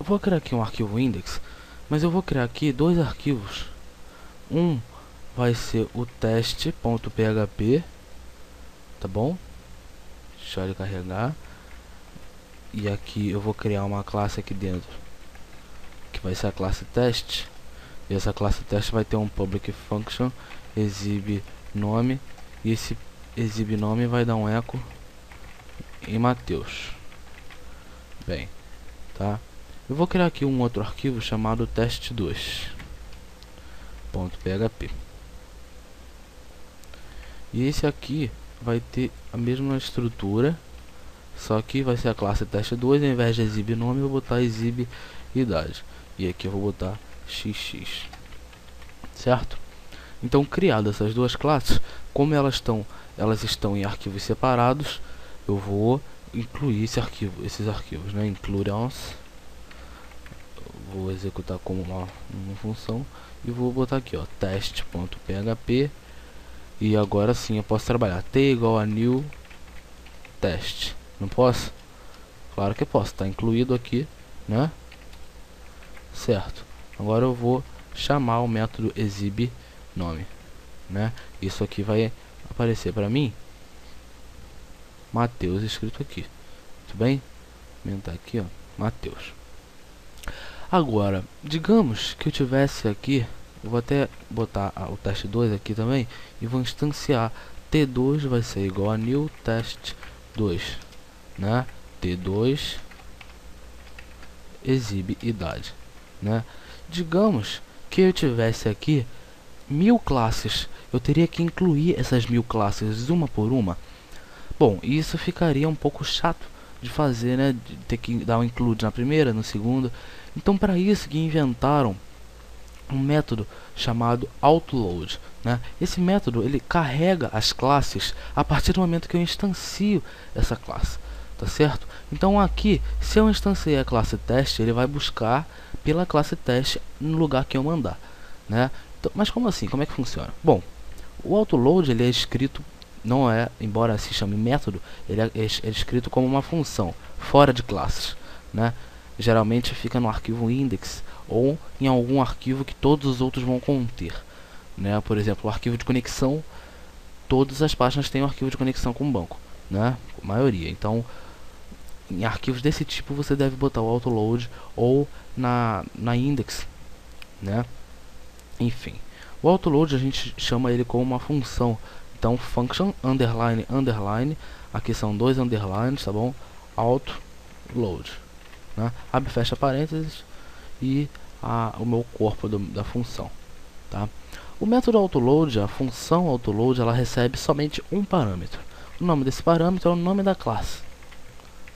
eu vou criar aqui um arquivo index, mas eu vou criar aqui dois arquivos. Um vai ser o teste.php, tá bom? Deixa ele carregar. E aqui eu vou criar uma classe aqui dentro, que vai ser a classe teste. E essa classe teste vai ter um public function exibe nome, e esse exibe nome vai dar um eco em Mateus. Bem, tá? Eu vou criar aqui um outro arquivo chamado teste2.php. E esse aqui vai ter a mesma estrutura, só que vai ser a classe teste2, ao invés de exibe nome eu vou botar exibe idade. E aqui eu vou botar xx. Certo? Então, criadas essas duas classes, como elas estão em arquivos separados, eu vou incluir esses arquivos, né? Include-ons. Vou executar como uma função e vou botar aqui, ó, teste.php. E agora sim eu posso trabalhar t igual a new test. Não posso? Claro que posso, está incluído aqui, né? Certo. Agora eu vou chamar o método exibe nome, né? Isso aqui vai aparecer para mim Mateus escrito aqui. Muito bem? Aumentar aqui, ó, Mateus. Agora, digamos que eu tivesse aqui, eu vou até botar o teste2 aqui também e vou instanciar t2 vai ser igual a new test2, né? t2 exibe idade, né? Digamos que eu tivesse aqui 1000 classes, eu teria que incluir essas 1000 classes uma por uma. Bom, isso ficaria um pouco chato de fazer, né? De ter que dar um include na primeira, no segundo. Então, para isso que inventaram um método chamado autoload, né? Esse método ele carrega as classes a partir do momento que eu instancio essa classe, tá certo? Então aqui, se eu instanciei a classe teste, ele vai buscar pela classe teste no lugar que eu mandar, né? Então, mas como assim? Como é que funciona? Bom, o autoload ele é escrito, não é, embora se chame método, ele é escrito como uma função fora de classes, né? Geralmente fica no arquivo index ou em algum arquivo que todos os outros vão conter, né? Por exemplo, o arquivo de conexão, todas as páginas têm um arquivo de conexão com o banco, né? A maioria. Então, em arquivos desse tipo você deve botar o autoload ou na index, né? Enfim, o autoload a gente chama ele como uma função. Então, function underline underline, aqui são dois underlines, tá bom? Autoload, né? Abre e fecha parênteses e o meu corpo da função, tá? O método autoload, a função autoload, ela recebe somente um parâmetro. O nome desse parâmetro é o nome da classe.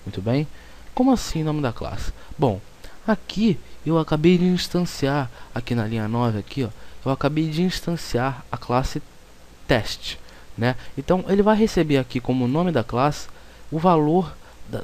Muito bem? Como assim nome da classe? Bom, aqui eu acabei de instanciar, aqui na linha 9 aqui, ó, eu acabei de instanciar a classe teste, né? Então ele vai receber aqui como nome da classe o valor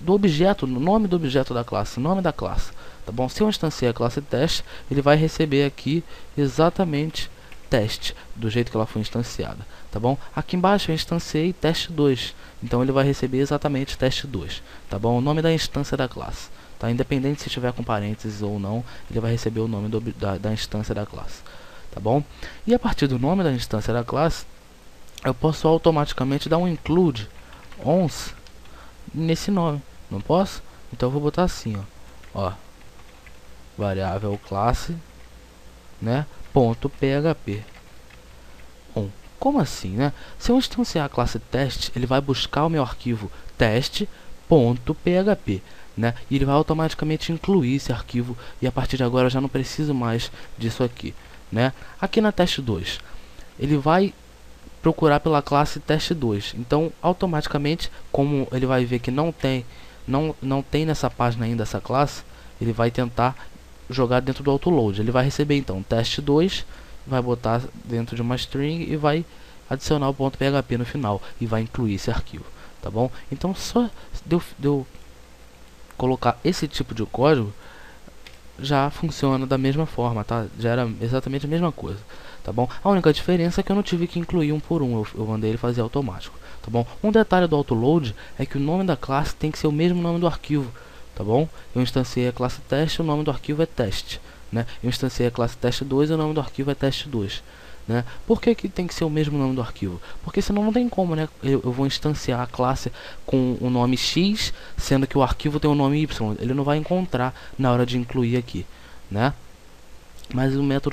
do objeto, o nome do objeto da classe, nome da classe, tá bom? Se eu instanciei a classe teste, ele vai receber aqui exatamente teste, do jeito que ela foi instanciada, tá bom? Aqui embaixo eu instanciei teste2, então ele vai receber exatamente teste2, tá bom? O nome da instância da classe, tá? Independente se estiver com parênteses ou não, ele vai receber o nome da instância da classe, tá bom? E a partir do nome da instância da classe, eu posso automaticamente dar um include ons nesse nome, não posso? Então eu vou botar assim, ó, variável classe, né, ponto php. Bom, como assim, né? Se eu instanciar a classe teste, ele vai buscar o meu arquivo teste.php, né, e ele vai automaticamente incluir esse arquivo, e a partir de agora eu já não preciso mais disso aqui, né? Aqui na teste2, ele vai procurar pela classe teste2. Então, automaticamente, como ele vai ver que não tem nessa página ainda essa classe, ele vai tentar jogar dentro do autoload. Ele vai receber então teste2, vai botar dentro de uma string e vai adicionar o ponto .php no final e vai incluir esse arquivo, tá bom? Então, só de eu colocar esse tipo de código já funciona da mesma forma, tá? Já era exatamente a mesma coisa, tá bom? A única diferença é que eu não tive que incluir um por um, eu mandei ele fazer automático, tá bom? Um detalhe do autoload é que o nome da classe tem que ser o mesmo nome do arquivo, tá bom? Eu instanciei a classe teste, o nome do arquivo é teste, né? Eu instanciei a classe teste2 e o nome do arquivo é teste2, né? Por que que tem que ser o mesmo nome do arquivo? Porque senão não tem como, né? Eu vou instanciar a classe com o nome X, sendo que o arquivo tem o nome Y. Ele não vai encontrar na hora de incluir aqui, né? Mas o método